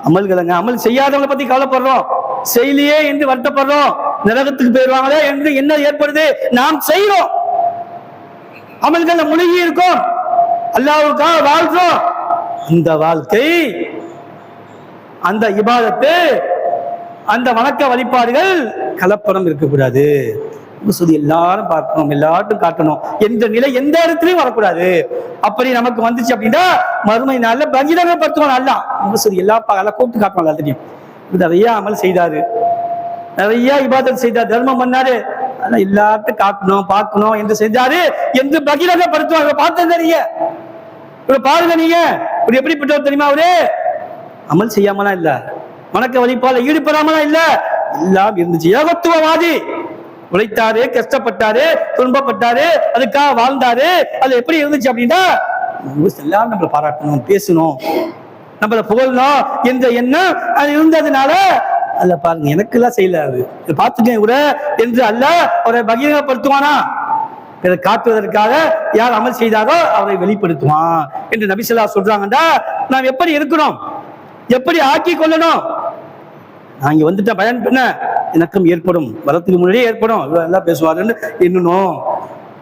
அமல்களுங்க, அமல் செய்யாதவங்களை பத்தி கவலைப்படுறோம், செய்யலையே என்று வருத்தப்படுறோம், நரகத்துக்கு போயிடுவாங்களே என்று என்ன ஏற்படுது? நாம் செய்யறோம், அமல்களை முழுகி இருக்கோம், அல்லாஹ்வுக்காக வாழ்றோம். அந்த வாழ்க்கை, அந்த இபாதத்து, அந்த வணக்க வழிபாடுகள் கலப்படம் இருக்கக்கூடாது. எல்லாரும் பார்க்கணும், எல்லாரும் காட்டணும் என்ற நிலை எந்த இடத்துலயும் வரக்கூடாது. அப்படி நமக்கு வந்துச்சு அப்படின்னா மறுமை நாள்ல பகிரங்கப்படுத்துவான் அல்லாஹ். எல்லா கூப்பிட்டு காட்டுவாங்க. தெரியும், நிறைய அமல் செய்தாரு, நிறைய இபாதத் செய்தார், தர்மம் பண்ணாரு, அதெல்லாம் எல்லாத்தையும் காட்டணும், பார்க்கணும் என்று செஞ்சாரு என்று பகிரங்கப்படுத்துவாங்க. பார்த்தேன் தெரியுங்க, பாருங்க, நீங்க எப்படிப்பட்டவர் தெரியுமா? அவரு அமல் செய்யாமலா இல்ல, வணக்க வழிபாடுல ஈடுபடாமலா இல்ல, எல்லாம் இருந்துச்சு. ஏகத்துவவாதி, உழைத்தாரு, கஷ்டப்பட்டாரு, துன்பப்பட்டாரு, அதுக்காக வாழ்ந்தாரு. அது எப்படி இருந்துச்சு அப்படின்னா எல்லாரும் நம்மளை பாராட்டணும், பேசணும், நம்மளை புகழணும் என்ற எண்ணம் அது இருந்ததுனால அல்ல பாருங்க, எனக்கு எல்லாம் செய்யல, அது பார்த்துட்டேன் கூட என்று அல்ல அவரை பகிரங்கப்படுத்துவானா? இதை காட்டுவதற்காக யார் அமல் செய்தாரோ அவரை வெளிப்படுத்துவான் என்று நபி ஸல்லல்லாஹு அலைஹி வஸல்லம் சொல்றாங்கடா. நாம் எப்படி இருக்கணும், எப்படி ஆக்கி கொள்ளணும்? நான் இங்க வந்துட்ட பயன் பண்ண எனக்கும் ஏற்படும், வரத்துக்கு முன்னாடியே ஏற்படும், எல்லாம் பேசுவாருன்னு எண்ணணும்.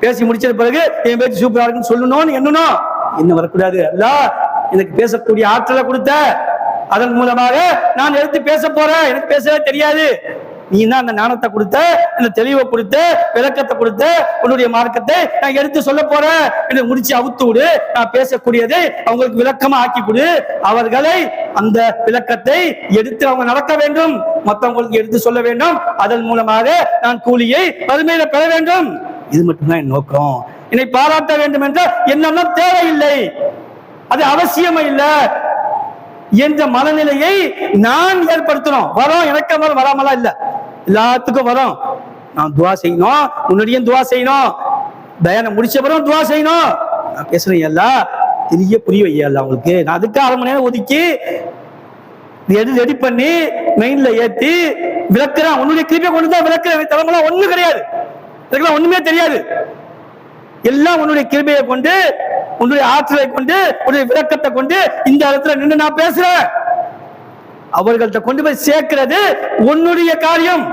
பேசி முடிச்ச பிறகு என் பேச்சு சூப்பரா இருக்குன்னு சொல்லணும்னு எண்ணணும். என்ன வரக்கூடாது, அல்ல எனக்கு பேசக்கூடிய ஆற்றலை கொடுத்த, அதன் மூலமாக நான் எடுத்து பேச போறேன், எனக்கு பேசவே தெரியாது, நீ தான் அந்த ஞானத்தை கொடுத்த, அந்த தெளிவை கொடுத்த, விளக்கத்தை கொடுத்த, உன்னுடைய மார்க்கத்தை நான் எடுத்து சொல்ல போறேன் என்று முடிச்சு அவுத்து விடு. நான் பேசக்கூடியதை அவங்களுக்கு விளக்கமா ஆக்கி கொடு, அவர்களை அந்த விளக்கத்தை எடுத்து அவங்க நடக்க வேண்டும், மற்றவங்களுக்கு எடுத்து சொல்ல வேண்டும், அதன் மூலமாக நான் கூலியை மறுமையில பெற வேண்டும். இது மட்டும்தான் என் நோக்கம். என்னை பாராட்ட வேண்டும் என்ற எண்ணம் தேவையில்லை, அது அவசியமே இல்லை என்ற மனநிலையை நான் ஏற்படுத்தணும். வரோம், எனக்கு வராமலா இல்ல, எல்லாத்துக்கும் வரும். நான் துவா செய்யணும், முன்னாடியும் துவா செய்யணும், பயானம் முடிச்ச பிறகு துவா செய்யணும். நான் பேசுறேன் எல்லாம் தெரிய புரிய வையல அவங்களுக்கு. நான் அதுக்கு 1/2 மணி நேரம் ஒதுக்கி ரெடி பண்ணி மெயின்ல ஏத்தி விளக்குறேன். உன்னுடைய கிருபையை கொண்டு தான் விளக்குறேன். தலைமைலாம் ஒண்ணும் கிடையாது, இதுக்கெல்லாம் ஒண்ணுமே தெரியாது. எல்லாம் உன்னுடைய கிருபையை கொண்டு, உன்னுடைய ஆற்றலை கொண்டு, உன்னுடைய விளக்கத்தை கொண்டு இந்த இடத்துல நின்று நான் பேசுறேன். அவர்கள்ட்ட கொண்டு போய் சேர்க்கிறது உன்னுடைய காரியம்,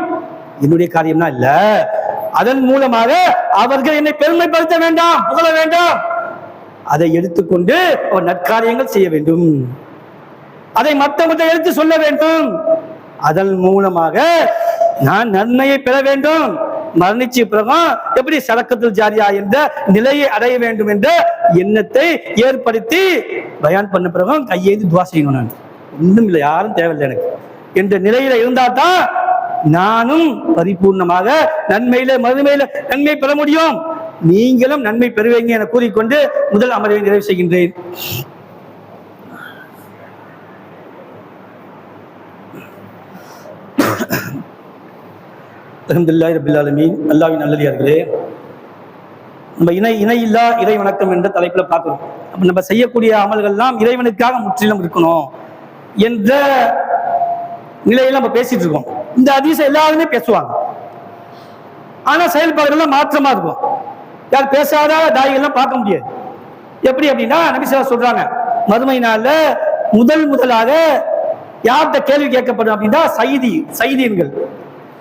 என்னுடைய காரியம்னா இல்ல. அதன் மூலமாக அவர்கள் என்னை பெருமைப்படுத்த வேண்டாம், புகழ வேண்டாம். அதை எடுத்துக்கொண்டு அவர் நற்காரியங்கள் செய்ய வேண்டும், அதை மற்றவர்களை எடுத்து சொல்ல வேண்டும். அதன் மூலமாக நான் நன்மையை பெற வேண்டும். மரணிச்சு பிறகு எப்படி சதக்கத்துல் ஜாரியா என்ற நிலையை அடைய வேண்டும் என்ற எண்ணத்தை ஏற்படுத்தி பயான் பண்ண பிறகு கையேந்தி துவா செய்யணும். நான் ஒன்றும் இல்லை, யாரும் தேவையில்லை எனக்கு என்ற நிலையில இருந்தா தான் நானும் பரிபூர்ணமாக நன்மையில மறுமையில நன்மை பெற முடியும். நீங்களும் நன்மை பெறுவீங்க என கூறிக்கொண்டு முதல் அமர்வை நிறைவு செய்கின்றேன். அல்ஹம்துலில்லாஹி ரப்பில் ஆலமீன். அல்லாஹ்வின் நல்லடியார்களே, நம்ம இணையில்லா இறை வணக்கம் என்ற தலைப்புல பார்க்கிறோம். அப்ப நம்ம செய்யக்கூடிய அமல்கள்லாம் இறைவனுக்காக முற்றிலும் இருக்கணும் என்ற நிலையில நம்ம பேசிட்டு இருக்கோம். இந்த ஹதீஸை எல்லாருமே பேசுவாங்க, ஆனா செயல்பாடுகள்லாம் மாற்றமா இருக்கும். யார் பேசாத தாய்கள்லாம் பார்க்க முடியாது. எப்படி அப்படின்னா நபி ஸல்லல்லாஹு அலைஹி சொல்றாங்க, மறுமை நாள்ல முதலாக யார்கிட்ட கேள்வி கேட்கப்படும் அப்படின்னா சைதீன்கள்.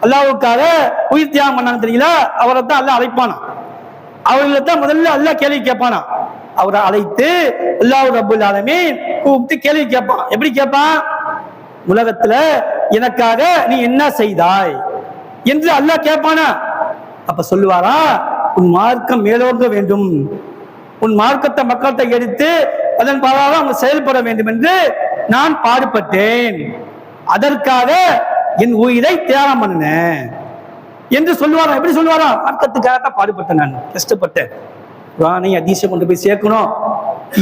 அல்லாஹ்வுக்காக உயிர் தியாகம் பண்ணாங்க தெரியுங்களா, அவரை தான் அல்லாஹ் அழைப்பானா. அவர்களை தான் முதல்ல அல்லாஹ் கேள்வி கேட்பானா. அவரை அழைத்து அல்லாஹ் ரப்புல் ஆலமீன் கூப்பிட்டு கேள்வி கேட்பான். எப்படி கேட்பான்? உலகத்துல எனக்காக நீ என்ன செய்தாய் என்று அல்லாஹ் கேட்பானா. அப்ப சொல்லுவாரா, உன் மார்க்கம் மேலோங்க வேண்டும், உன் மார்க்கத்தை மக்கள்கிட்ட எடுத்து அதன் பாலாக அவங்க செயல்பட வேண்டும் என்று நான் பாடுபட்டேன், அதற்காக என் உயிரை தியாகம் பண்ணினேன் என்று சொல்லுவாராம். எப்படி சொல்லுவாராம்? மார்க்கத்துக்காகத்தான் பாடுபட்டேன், நான் கஷ்டப்பட்டேன், குர்ஆனை ஹதீஸை கொண்டு போய் சேர்க்கணும்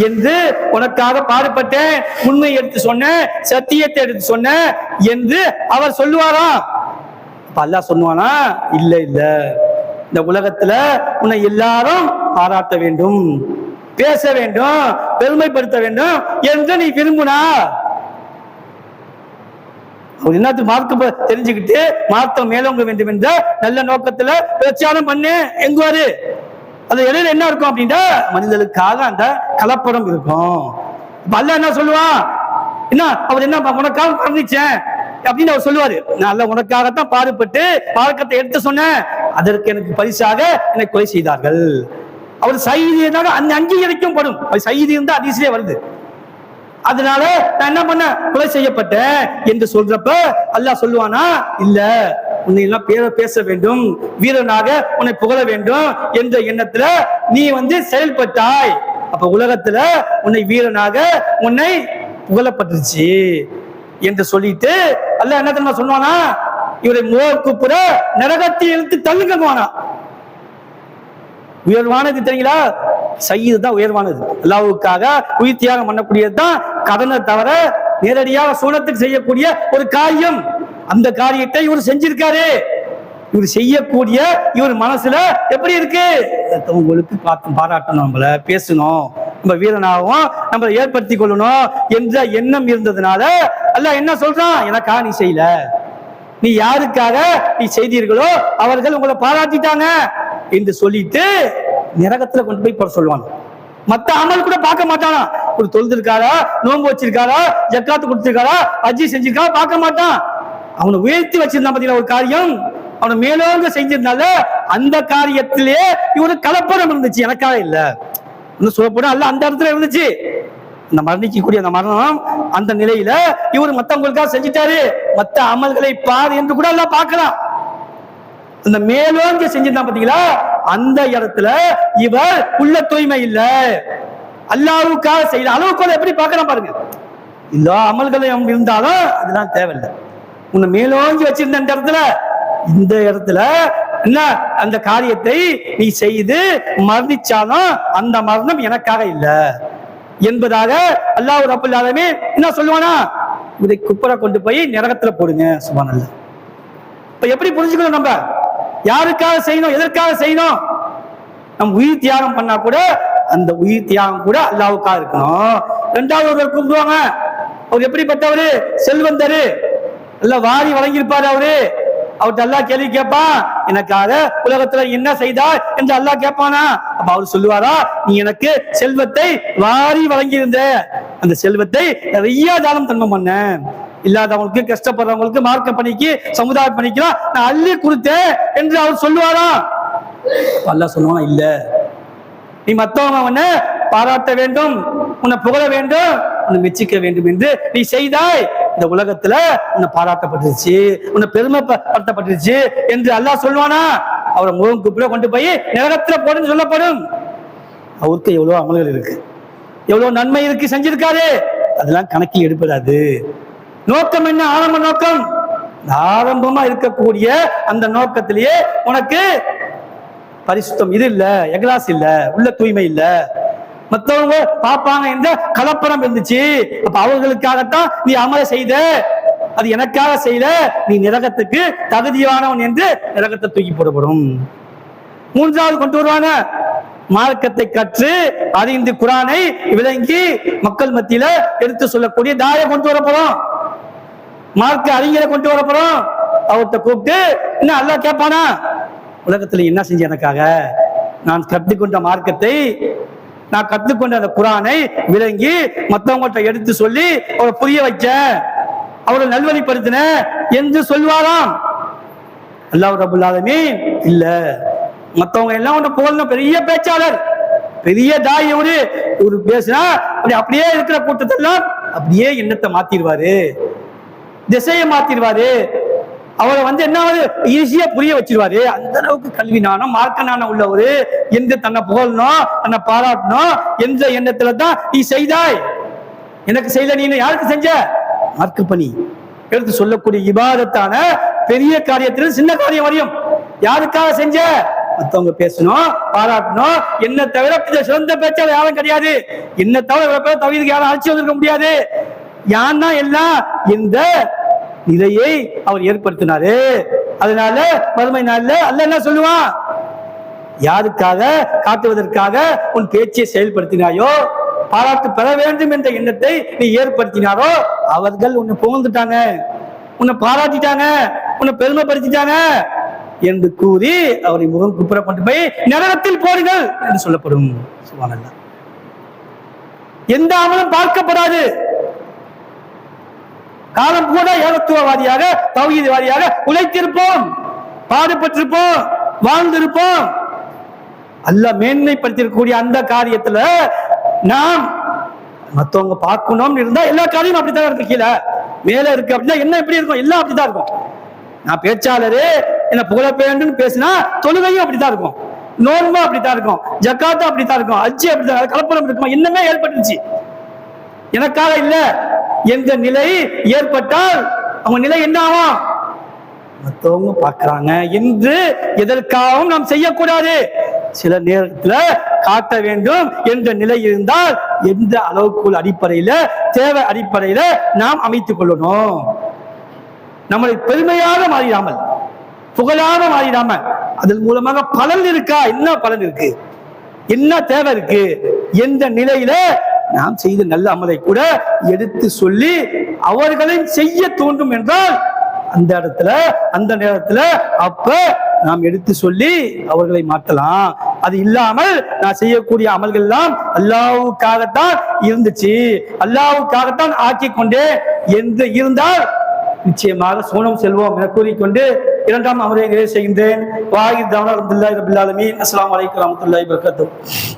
என்று உனக்காக பாடுபட்டேன், உண்மையை எடுத்து சொன்னேன், சத்தியத்தை எடுத்து சொன்னேன் என்று அவர் சொல்லுவாராம். அப்ப அல்லாஹ் சொல்லுவானா, இல்ல இல்ல, இந்த உலகத்துல உன்னை எல்லாரும் பாராட்ட வேண்டும், பேச வேண்டும், பெருமைப்படுத்த வேண்டும் என்று நீ விரும்புனா, அவர் என்னத்துக்கு மார்க்க தெரிஞ்சுக்கிட்டு மார்க்கம் மேலோங்க வேண்டும் என்ற நல்ல நோக்கத்துல பிரச்சாரம் பண்ணு எங்குவாரு. அது இடையில என்ன இருக்கும் அப்படின்னா மனிதனுக்காக அந்த கலப்படம் இருக்கும். அல்லாஹ் என்ன சொல்லுவான், என்ன அவர் என்ன உனக்காக மரணிச்சேன் அப்படின்னு அவர் சொல்லுவாரு. நான் உனக்காகத்தான் பாடுபட்டு மார்க்கத்தை எடுத்து சொன்னேன், அதற்கு எனக்கு பரிசாக என்னை கொலை செய்தார்கள். அவர் சைதியாக அந்த அங்கீகரிக்கும் படும், சைதி இருந்தா அதிசயே வருது. அதனால நான் என்ன பண்ண, கொலை செய்யப்பட்டேன் என்று சொல்றப்ப அல்லாஹ் சொல்லுவானா, இல்ல, உன்னை எல்லாம் பேச வேண்டும், வீரனாக உன்னை புகழ வேண்டும் என்ற எண்ணத்துல நீ செயல்பட்டாய். அப்ப உலகத்துல உன்னை வீரனாக உன்னை புகழப்பட்டுருச்சு என்று சொல்லிட்டு அல்லாஹ் என்ன தெரியுமா சொன்னானா, இவரை மோர்க்குப்புற நரகத்தில் இழுத்து தள்ளுங்கவானா. உயர்வானது தெரியுங்களா, சையீது தான் உயர்வானது. அல்லாஹ்வுக்காக உயிர் தியாகம் பண்ணக்கூடியது தான் கடனை தவிர நேரடியாக சூனத்துக்கு செய்யக்கூடிய ஒரு காரியம். அந்த காரியத்தை இவர் செஞ்சிருக்காரு. இவர் செய்யக்கூடிய இவர் மனசுல எப்படி இருக்கு, உங்களுக்கு பார்த்து பாராட்டணும், நம்மள பேசணும், நம்ம வீரனாகவும் நம்மளை ஏற்படுத்தி கொள்ளணும் என்ற எண்ணம் இருந்ததுனால அல்லாஹ் என்ன சொல்றான், எனக்காக நீ செய்யல, நீ யாருக்காக நீ செய்தீர்களோ அவர்கள் உங்களை பாராட்டிட்டாங்க என்று சொல்லிட்டு நரகத்துல கொண்டு போய் போட சொல்லுவாங்க. மத்த அமல் கூட பார்க்க மாட்டானா. ஒரு தொழுதிருக்காரா, நோன்பு வச்சிருக்காரா, ஜக்காத்து கொடுத்திருக்காரா, ஹஜ்ஜி செஞ்சிருக்காரா பார்க்க மாட்டான். அவனை உயர்த்தி வச்சிருந்தான் பாத்தீங்களா ஒரு காரியம், அவனை மேலோங்க செஞ்சிருந்தால அந்த காரியத்திலேயே இவரு கலப்படம் இருந்துச்சு, எனக்காக இல்ல சொல்லப்போனா அல்ல அந்த இடத்துல இருந்துச்சு. அந்த மரணிக்கக்கூடிய அந்த மரணம் அந்த நிலையில இவர் மத்தவங்களுக்காக செஞ்சிட்டாரு, மத்த அமல்களை பாரு என்று கூட எல்லாம் பார்க்கலாம். அந்த மேலோங்க செஞ்சிருந்தான் பாத்தீங்களா, அந்த இடத்துல இவர் உள்ள தூய்மை இல்ல, அல்லாஹ்வுக்காக செய்யற அளவுக்கு எப்படி பார்க்கலாம் பாருங்க. எல்லா அமல்களும் இருந்தாலும் அதெல்லாம் தேவையில்லை. உன்னை மேலோங்கி வச்சிருந்த இந்த இடத்துல என்ன அந்த காரியத்தை நீ செய்து மரணிச்சாலும் அந்த மரணம் எனக்காக இல்ல என்பதாக அல்லாஹ் ரப்பல் ஆலமீன் என்ன சொல்லுவானா, இதை குப்பரை கொண்டு போய் நரகத்துல போடுங்க. சுப்ஹானல்லாஹ். இப்ப எப்படி புரிஞ்சுக்கணும், நம்ம யாருக்காக செய்யணும், எதற்காக செய்யணும்? நம்ம உயிர் தியாகம் பண்ணா கூட அந்த உயிர் தியாகம் கூட அல்லாஹ்வுக்காக இருக்கணும். இரண்டாவது ஒருவர் கூப்பிடுவாங்க, அவர் எப்படிப்பட்டவரு, செல்வந்தரு, எல்லாம் வாரி வழங்கியிருப்பாரு. அவர்கிட்ட அல்லாஹ் கேள்வி கேட்பான், எனக்காக உலகத்துல என்ன செய்தார் என்று அல்லாஹ் கேட்பானா. அப்ப அவர் சொல்லுவாரா, நீ எனக்கு செல்வத்தை வாரி வழங்கியிருந்த, அந்த செல்வத்தை நிறைய தானம் தன்மை பண்ண, இல்லாதவங்களுக்கு கஷ்டப்படுறவங்களுக்கு மார்க்க பணிக்கு சமுதாய பணிக்கலாம் நான் அள்ளி கொடுத்தேன் என்று அவர் சொல்லுவாரா. அல்லாஹ் சொல்லுவானா, இல்ல, நீ மத்தவங்க பாராட்ட வேண்டும், உன்னை புகழ வேண்டும், உன்னை மெச்சிக்க வேண்டும் என்று நீ செய்தாய், இந்த உலகத்துல உன்னை பாராட்டப்பட்டுருச்சு, உன்னை பெருமைப்படுத்தப்பட்டுருச்சு என்று அல்லாஹ் சொல்லுவானா. அவரை முகம் குப்பிட கொண்டு போய் நரகத்துல போடுன்னு சொல்லப்படும். அவருக்கு எவ்வளவு அமல்கள் இருக்கு, எவ்வளவு நன்மை இருக்கு செஞ்சிருக்காரு, அதெல்லாம் கணக்கில் எடுப்படாது. நோக்கம் என்ன, ஆரம்ப நோக்கம், ஆரம்பமா இருக்கக்கூடிய அந்த நோக்கத்திலேயே உனக்கு பரிசுத்தம் இது இல்ல, எக்லாஸ் இல்ல, உள்ள தூய்மை இல்ல, மற்றவங்க பார்ப்பாங்க என்ற கலப்படம் இருந்துச்சு. அப்ப அவர்களுக்காகத்தான் நீ அமல செய்த, அது எனக்காக செய்த, நீ நரகத்துக்கு தகுதியானவன் என்று நரகத்தை தூக்கி போடப்படும். மூன்றாவது கொண்டு வருவாங்க, மார்க்கத்தை கற்று அறிந்து குர்ஆனை விளங்கி மக்கள் மத்தியில எடுத்து சொல்லக்கூடிய தாயை கொண்டு வரப்போறோம், மார்க்க அறிஞரை கொண்டு வரப்போறோம். அவர்கிட்ட கூப்பிட்டு என்ன அல்லாஹ் கேட்பானா, உலகத்துல என்ன செஞ்ச எனக்காக, நான் கற்றுக்கொண்ட மார்க்கத்தை நான் கற்றுக்கொண்ட அந்த குர்ஆனை விளங்கி மற்றவங்கள்ட்ட எடுத்து சொல்லி அவரை புரிய வைக்க, அவரை நல்வழிப்படுத்தின என்று சொல்வாராம். அல்லாஹ் ரப்பல் ஆலமீன் இல்ல, மற்றவங்க எல்லாம் ஒன்று புகழ்ந்த பெரிய பேச்சாளர், பெரிய தாய், ஒரு பேசினா அப்படியே இருக்கிற கூட்டத்தெல்லாம் அப்படியே எண்ணத்தை மாத்திடுவாரு, திசையை மாத்திடுவாரு, அவரை என்ன ஈஸியா புரிய வச்சிருவாரு. அந்த அளவுக்கு கல்வி நாணம் மார்க்க நாணம் உள்ளவரு என்று தன்னை புகழணும், தன்னை பாராட்டணும் என்ற எண்ணத்துல தான் நீ செய்தாய். எனக்கு செய்யல, நீ யாருக்கு செஞ்ச? மார்க்க பணி எடுத்து சொல்லக்கூடிய இபாதத்தான பெரிய காரியத்திலும் சின்ன காரியம் வரையும் யாருக்காக செஞ்ச? மத்தவங்க பேசணும், பாராட்டணும். என்ன தவிர சிறந்த பேச்சாளர் யாரும் கிடையாது. என்ன தவிர தவிர்க்கு யாரும் அழைச்சி வந்திருக்க முடியாது. யான் தான் எல்லாம் இந்த நிலையை அவர் ஏற்படுத்தினாரு. அதனால மறுமை நாள்ல அல்லாஹ் என்ன சொல்லுவான்? யாருக்காக காட்டுவதற்காக உன் பேச்சை செயல்படுத்தினாயோ, பாராட்டு பெற வேண்டும் என்ற எண்ணத்தை நீ ஏற்படுத்தினாரோ, அவர்கள் உன்னை புகழ்ந்துட்டாங்க, உன்னை பாராட்டிட்டாங்க, உன்னை பெருமைப்படுத்திட்டாங்க என்று கூறி அவரை முகம் குப்புற கொண்டு போய் நரகத்தில் போடுங்கள் என்று சொல்லப்படும். சுப்ஹானல்லாஹ். எந்த அமலும் பார்க்கப்படாது. காலம் கூட ஏகத்துவவாதியாக தௌஹீத்வாதியாக உழைத்திருப்போம், பாடுபட்டிருப்போம், வாழ்ந்திருப்போம். அல்லாஹ் மேன்மைப்படுத்திருக்கக்கூடிய அந்த காரியத்துல நாம் மத்தவங்க பார்க்கணும் இருந்தா எல்லா காரியமும் அப்படித்தான் இருக்கு. கீழே மேல இருக்கு அப்படின்னா என்ன எப்படி இருக்கும்? எல்லாம் அப்படித்தான் இருக்கும். நான் பேச்சாளரு என்ன புகழ வேண்டும் பேசினா தொழுகையும் அப்படித்தான் இருக்கும், நோன்பும் அப்படித்தான் இருக்கும், ஜக்காத்தும் அப்படித்தான் இருக்கும், அஜ்ஜி அப்படித்தான், கலப்படம் இருக்குமா? என்னமே ஏற்பட்டுச்சு. எனக்காக இல்ல என்ற நிலை ஏற்பட்டால் அவங்க நிலை என்ன ஆகும்? மற்றவங்க பார்க்கிறாங்க என்று எதற்காகவும் நாம் செய்யக்கூடாது. சில நேரத்துல காட்ட வேண்டும் என்ற நிலை இருந்தால் எந்த அளவுக்குள் அடிப்படையில தேவை அடிப்படையில நாம் அமைத்துக் கொள்ளணும். நம்மளை பெருமையாக மாறிடாமல், புகழாக மாறிடாமல், அதன் மூலமாக பலன் இருக்கா, என்ன பலன் இருக்கு, என்ன தேவை இருக்கு என்ற நிலையில நாம் செய்த நல்ல அமலை கூட எடுத்து சொல்லி அவர்களை செய்ய தூண்டும் என்றால் அந்த இடத்துல அந்த நேரத்துல அப்ப நாம் எடுத்து சொல்லி அவர்களை மாற்றலாம். அது இல்லாமல் நான் செய்யக்கூடிய அமல்கள் எல்லாம் அல்லாஹ்வுக்காகத்தான் இருந்துச்சு, அல்லாஹ்வுக்காகத்தான் ஆக்கி கொண்டே என்று இருந்தால் நிச்சயமாக சோனம் செல்வோம் என கூறிக்கொண்டு இரண்டாம் அமரை நிறைவு செய்கின்றேன். வாஹிர் தஅவானா அல்ஹம்துலில்லாஹி ரப்பில் ஆலமீன். அஸ்ஸலாமு அலைக்கும் வரஹ்மத்துல்லாஹி வபரகாத்துஹு.